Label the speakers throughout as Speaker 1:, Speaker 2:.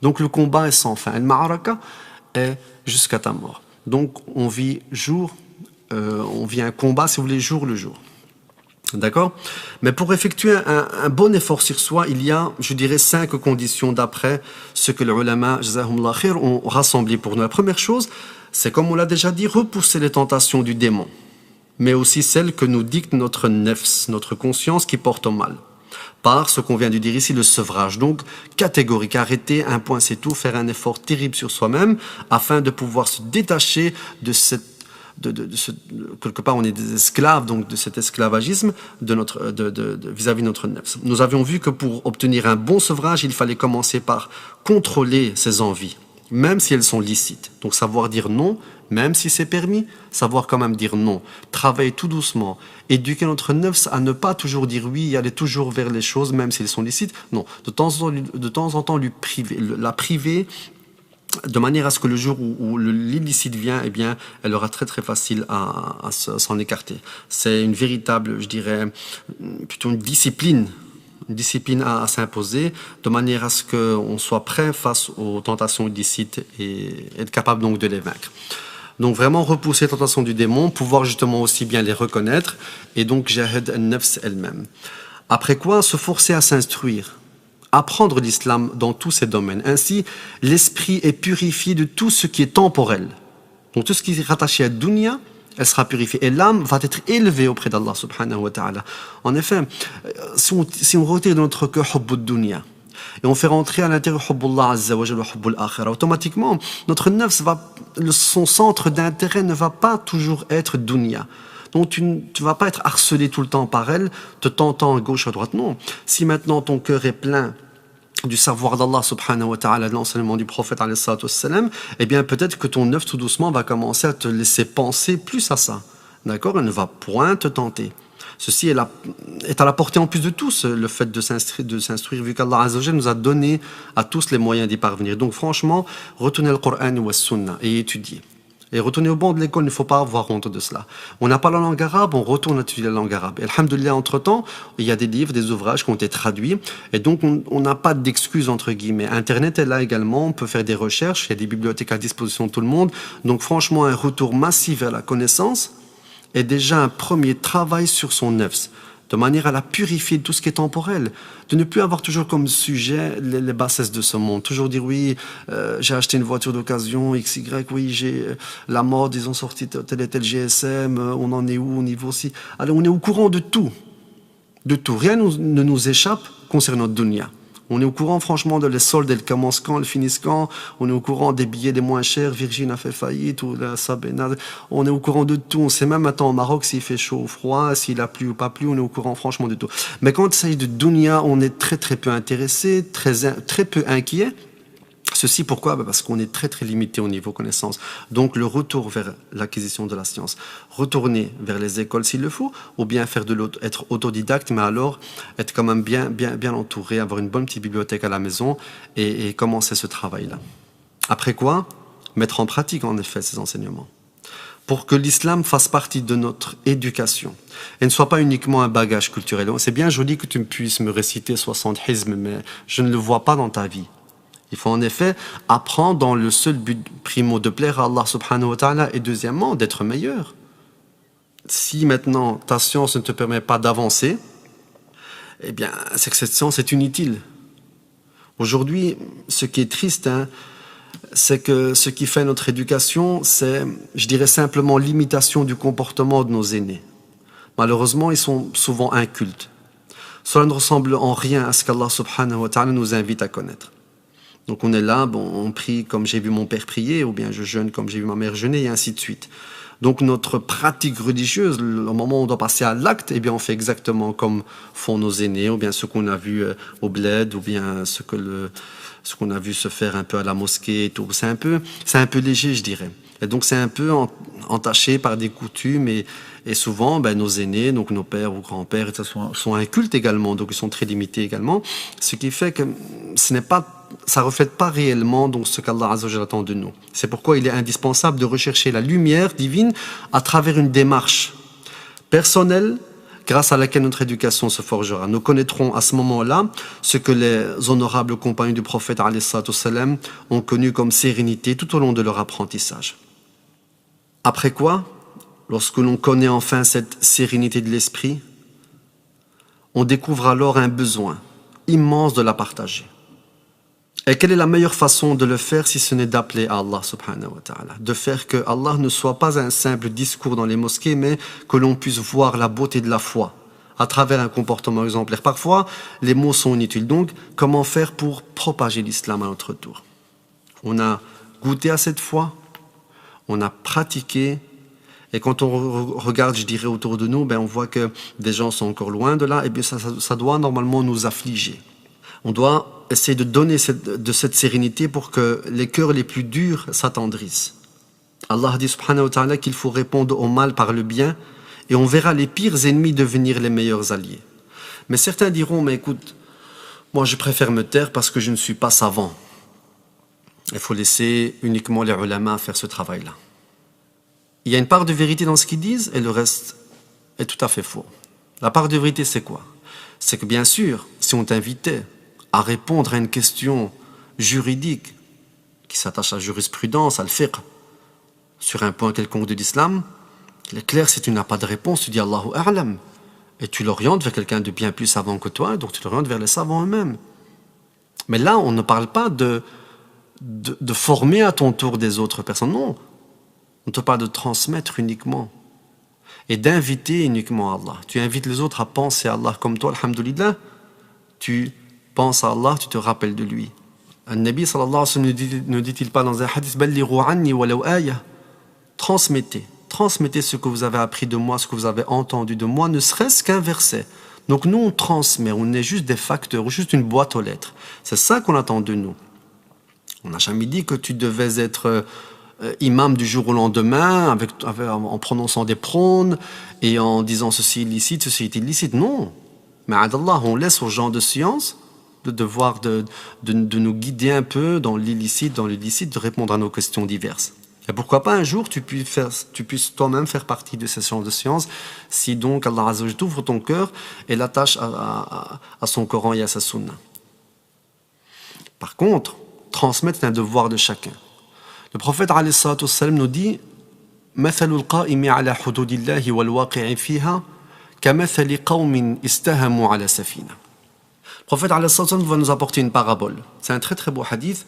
Speaker 1: Donc le combat est sans fin. Al-ma'araka est jusqu'à ta mort. Donc on vit un combat, si vous voulez, jour le jour. D'accord? Mais pour effectuer un bon effort sur soi, il y a, je dirais, 5 conditions d'après ce que les ulama, jazahumullah khair, ont rassemblé pour nous. La première chose, c'est, comme on l'a déjà dit, repousser les tentations du démon, mais aussi celles que nous dicte notre nefs, notre conscience qui porte au mal. Par ce qu'on vient de dire ici, le sevrage. Donc, catégorique, arrêter, un point c'est tout, faire un effort terrible sur soi-même, afin de pouvoir se détacher de cette quelque part on est des esclaves, donc de cet esclavagisme vis-à-vis de notre nefs. Nous avions vu que pour obtenir un bon sevrage, il fallait commencer par contrôler ses envies, même si elles sont licites. Donc savoir dire non, même si c'est permis, savoir quand même dire non. Travailler tout doucement, éduquer notre nefs à ne pas toujours dire oui, y aller toujours vers les choses, même si elles sont licites. Non, de temps en temps la priver, de manière à ce que le jour où l'illicite vient, eh bien, elle aura très très facile à s'en écarter. C'est une véritable, je dirais, plutôt une discipline à s'imposer, de manière à ce qu'on soit prêt face aux tentations illicites et être capable donc de les vaincre. Donc vraiment repousser les tentations du démon, pouvoir justement aussi bien les reconnaître, et donc jahad an-nafs elle-même. Après quoi, se forcer à s'instruire, apprendre l'islam dans tous ces domaines. Ainsi, l'esprit est purifié de tout ce qui est temporel. Donc tout ce qui est rattaché à dunya, elle sera purifiée. Et l'âme va être élevée auprès d'Allah subhanahu wa ta'ala. En effet, si on retire de notre cœur hubbud dunya, et on fait rentrer à l'intérieur hubbullah azza wa jalla wa hubbul akhirah, automatiquement, notre nefs son centre d'intérêt ne va pas toujours être dunya. Donc tu ne vas pas être harcelé tout le temps par elle, te tentant à gauche, à droite. Non. Si maintenant ton cœur est plein du savoir d'Allah subhanahu wa ta'ala, de l'enseignement du prophète alayhi salatu wassalam, eh bien peut-être que ton nefs tout doucement va commencer à te laisser penser plus à ça. D'accord? Elle ne va point te tenter. Ceci est à la portée en plus de tous, le fait de s'instruire, vu qu'Allah Azza wa Jalla nous a donné à tous les moyens d'y parvenir. Donc franchement, retenez le Coran ou le Sunna et étudiez. Et retourner au banc de l'école, il ne faut pas avoir honte de cela. On n'a pas la langue arabe, on retourne à étudier la langue arabe. Et alhamdoulilah, entre-temps, il y a des livres, des ouvrages qui ont été traduits. Et donc, on n'a pas d'excuses, entre guillemets. Internet est là également, on peut faire des recherches, il y a des bibliothèques à disposition de tout le monde. Donc, franchement, un retour massif vers la connaissance est déjà un premier travail sur son nefs, de manière à la purifier de tout ce qui est temporel, de ne plus avoir toujours comme sujet les bassesses de ce monde, toujours dire oui, j'ai acheté une voiture d'occasion, XY, oui, j'ai la mode, ils ont sorti tel et tel GSM, on en est où au niveau aussi. Alors on est au courant de tout, rien ne nous échappe concernant dunya. On est au courant franchement de les soldes, elles commencent quand, elles finissent quand. On est au courant des billets les moins chers, Virgin a fait faillite, ou la Sabena. On est au courant de tout. On sait même maintenant au Maroc s'il fait chaud ou froid, s'il a plu ou pas plu, on est au courant franchement de tout. Mais quand il s'agit de dunya, on est très très peu intéressé, très peu inquiet. Ceci pourquoi? Parce qu'on est très très limité au niveau connaissance. Donc le retour vers l'acquisition de la science, retourner vers les écoles s'il le faut, ou bien être autodidacte, mais alors être quand même bien entouré, avoir une bonne petite bibliothèque à la maison et commencer ce travail-là. Après quoi? Mettre en pratique en effet ces enseignements. Pour que l'islam fasse partie de notre éducation et ne soit pas uniquement un bagage culturel. C'est bien joli que tu puisses me réciter 60 hizm, mais je ne le vois pas dans ta vie. Il faut en effet apprendre dans le seul but, primo, de plaire à Allah subhanahu wa ta'ala et deuxièmement, d'être meilleur. Si maintenant ta science ne te permet pas d'avancer, eh bien, c'est que cette science est inutile. Aujourd'hui, ce qui est triste, c'est que ce qui fait notre éducation, c'est, je dirais simplement, l'imitation du comportement de nos aînés. Malheureusement, ils sont souvent incultes. Cela ne ressemble en rien à ce qu'Allah subhanahu wa ta'ala nous invite à connaître. Donc on est là, on prie comme j'ai vu mon père prier, ou bien je jeûne comme j'ai vu ma mère jeûner, et ainsi de suite. Donc notre pratique religieuse, au moment où on doit passer à l'acte, eh bien on fait exactement comme font nos aînés, ou bien ce qu'on a vu au bled, ou bien ce qu'on a vu se faire un peu à la mosquée et tout. C'est un peu léger, je dirais. Et donc c'est un peu entaché par des coutumes et souvent nos aînés, donc nos pères ou grands-pères, sont incultes également, donc ils sont très limités également. Ce qui fait que ça reflète pas réellement donc ce qu'Allah Azza wa Jalla attend de nous. C'est pourquoi il est indispensable de rechercher la lumière divine à travers une démarche personnelle grâce à laquelle notre éducation se forgera. Nous connaîtrons à ce moment-là ce que les honorables compagnons du prophète alayhi salatu wassalam ont connu comme sérénité tout au long de leur apprentissage. Après quoi, lorsque l'on connaît enfin cette sérénité de l'esprit, on découvre alors un besoin immense de la partager. Et quelle est la meilleure façon de le faire si ce n'est d'appeler à Allah subhanahu wa ta'ala, de faire que Allah ne soit pas un simple discours dans les mosquées, mais que l'on puisse voir la beauté de la foi à travers un comportement exemplaire. Parfois, les mots sont inutiles. Donc, comment faire pour propager l'islam à notre tour? On a goûté à cette foi, on a pratiqué, et quand on regarde, je dirais, autour de nous, on voit que des gens sont encore loin de là, et bien ça doit normalement nous affliger. On doit essayer de donner de cette sérénité pour que les cœurs les plus durs s'attendrissent. Allah dit subhanahu wa ta'ala qu'il faut répondre au mal par le bien, et on verra les pires ennemis devenir les meilleurs alliés. Mais certains diront, mais écoute, moi je préfère me taire parce que je ne suis pas savant. Il faut laisser uniquement les ulama faire ce travail-là. Il y a une part de vérité dans ce qu'ils disent et le reste est tout à fait faux. La part de vérité, c'est quoi? C'est que bien sûr, si on t'invitait à répondre à une question juridique qui s'attache à la jurisprudence, à le fiqh, sur un point quelconque de l'islam, il est clair, si tu n'as pas de réponse, tu dis Allahu a'lam. Et tu l'orientes vers quelqu'un de bien plus savant que toi, donc tu l'orientes vers les savants eux-mêmes. Mais là, on ne parle pas de former à ton tour des autres personnes. Non, on te parle de transmettre uniquement et d'inviter uniquement Allah. Tu invites les autres à penser à Allah comme toi, alhamdoulilah. Tu penses à Allah, tu te rappelles de lui. Un Nabi sallallahu alayhi wa sallam ne dit-il pas dans un hadith Ballighu anni walaw aya, transmettez ce que vous avez appris de moi, ce que vous avez entendu de moi, ne serait-ce qu'un verset. Donc nous on transmet, on est juste des facteurs, juste une boîte aux lettres. C'est ça qu'on attend de nous. On n'a jamais dit que tu devais être imam du jour au lendemain en prononçant des prônes et en disant ceci est illicite, ceci est illicite. Non. Mais Allah, on laisse aux gens de science le devoir de nous guider un peu dans l'illicite, dans l'illicite, de répondre à nos questions diverses. Et pourquoi pas un jour tu puisses toi-même faire partie de ces gens de science, si donc Allah Azza wa Jalla t'ouvre ton cœur et l'attache à son Coran et à sa Sunna. Par contre, transmettre est un devoir de chacun. Le prophète alayhi salatu wassalam nous dit مثل القائم على حدود الله والواقع فيها كمثل قوم استهموا على سفينة. Le prophète alayhi salatu wassalam va nous apporter une parabole. C'est un très très beau hadith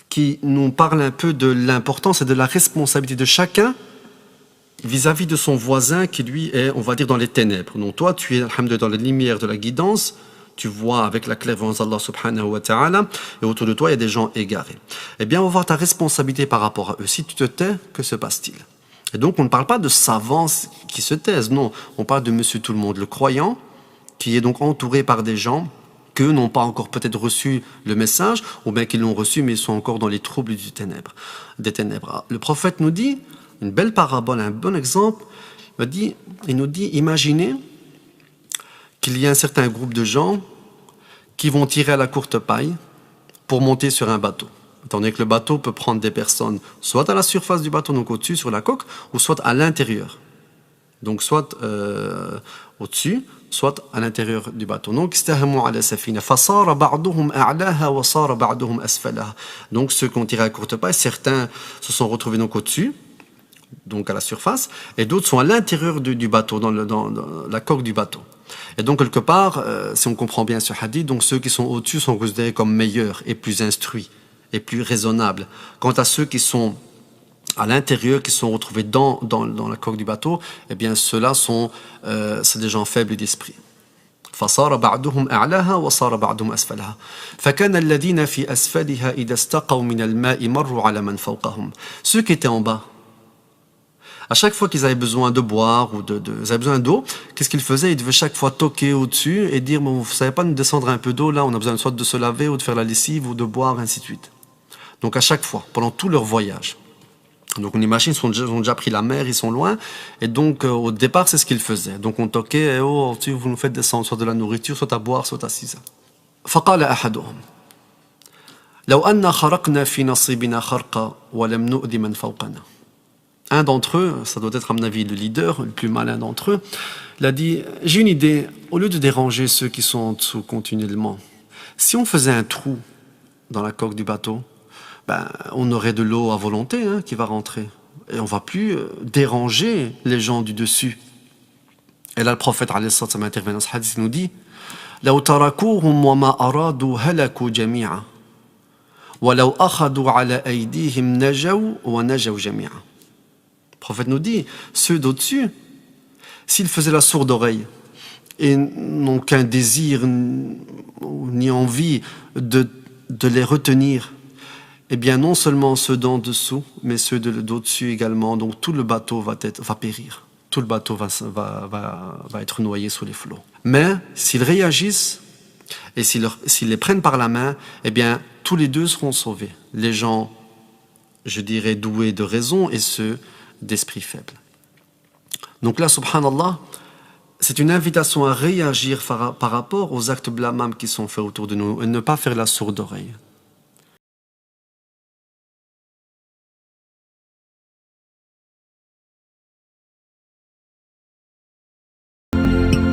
Speaker 1: qui nous parle un peu de l'importance et de la responsabilité de chacun vis-à-vis de son voisin qui lui est, on va dire, dans les ténèbres. Donc toi, tu es, alhamdoulilah, dans la lumière de la guidance, tu vois avec la clairvoyance d'Allah subhanahu wa ta'ala, et autour de toi, il y a des gens égarés. Eh bien, on va voir ta responsabilité par rapport à eux. Si tu te tais, que se passe-t-il? Et donc, on ne parle pas de savants qui se taisent, non. On parle de monsieur tout le monde, le croyant, qui est donc entouré par des gens qu'eux n'ont pas encore peut-être reçu le message, ou bien qu'ils l'ont reçu, mais ils sont encore dans les troubles des ténèbres. Le prophète nous dit, une belle parabole, un bon exemple, il nous dit, imaginez qu'il y a un certain groupe de gens qui vont tirer à la courte paille pour monter sur un bateau. Étant donné que le bateau peut prendre des personnes soit à la surface du bateau, donc au-dessus, sur la coque, ou soit à l'intérieur. Donc soit au-dessus, soit à l'intérieur du bateau. Donc, donc ceux qui ont tiré à courte paille, certains se sont retrouvés donc au-dessus, donc à la surface, et d'autres sont à l'intérieur du bateau, dans la coque du bateau. Et donc, quelque part, si on comprend bien ce hadith, donc ceux qui sont au-dessus sont considérés comme meilleurs et plus instruits et plus raisonnables. Quant à ceux qui sont à l'intérieur, qui sont retrouvés dans la coque du bateau, eh bien, ceux-là c'est des gens faibles d'esprit. فصار بعضهم أعلاها وصار بعضهم أسفلها فكان الذين في أسفلها إذا استقوا من الماء مروا على من فوقهم. Ceux qui étaient en bas, à chaque fois qu'ils avaient besoin de boire ou ils avaient besoin d'eau, qu'est-ce qu'ils faisaient? Ils devaient chaque fois toquer au-dessus et dire bon, vous savez pas nous descendre un peu d'eau là, on a besoin soit de se laver ou de faire la lessive ou de boire, ainsi de suite. Donc à chaque fois, pendant tout leur voyage. Donc on imagine, ils ont déjà pris la mer, ils sont loin, et donc au départ c'est ce qu'ils faisaient. Donc on toquait, oh, vous nous faites descendre soit de la nourriture, soit à boire, soit à ça. فقال أحدهم لو أن خرقنا في نصيبنا خرقا ولم نؤذ من فوقنا. un d'entre eux, ça doit être à mon avis le leader, le plus malin d'entre eux, il a dit, j'ai une idée, au lieu de déranger ceux qui sont en dessous continuellement, si on faisait un trou dans la coque du bateau, on aurait de l'eau à volonté qui va rentrer. Et on ne va plus déranger les gens du dessus. Et là, le prophète, alayhi salatu wa sallam, intervient dans ce hadith, il nous dit, لو تركوهم وما أرادوا هلكوا جميعا ولو أخذوا على أيديهم نجوا ونجوا جميعا. Le prophète nous dit, ceux d'au-dessus, s'ils faisaient la sourde oreille et n'ont qu'un désir ni envie de les retenir, eh bien non seulement ceux d'en dessous, mais ceux d'au-dessus également, donc tout le bateau va périr. Tout le bateau va être noyé sous les flots. Mais s'ils réagissent et s'ils les prennent par la main, eh bien tous les deux seront sauvés. Les gens, je dirais, doués de raison et ceux d'esprit faible. Donc là, subhanallah, c'est une invitation à réagir par rapport aux actes blâmables qui sont faits autour de nous et ne pas faire la sourde oreille.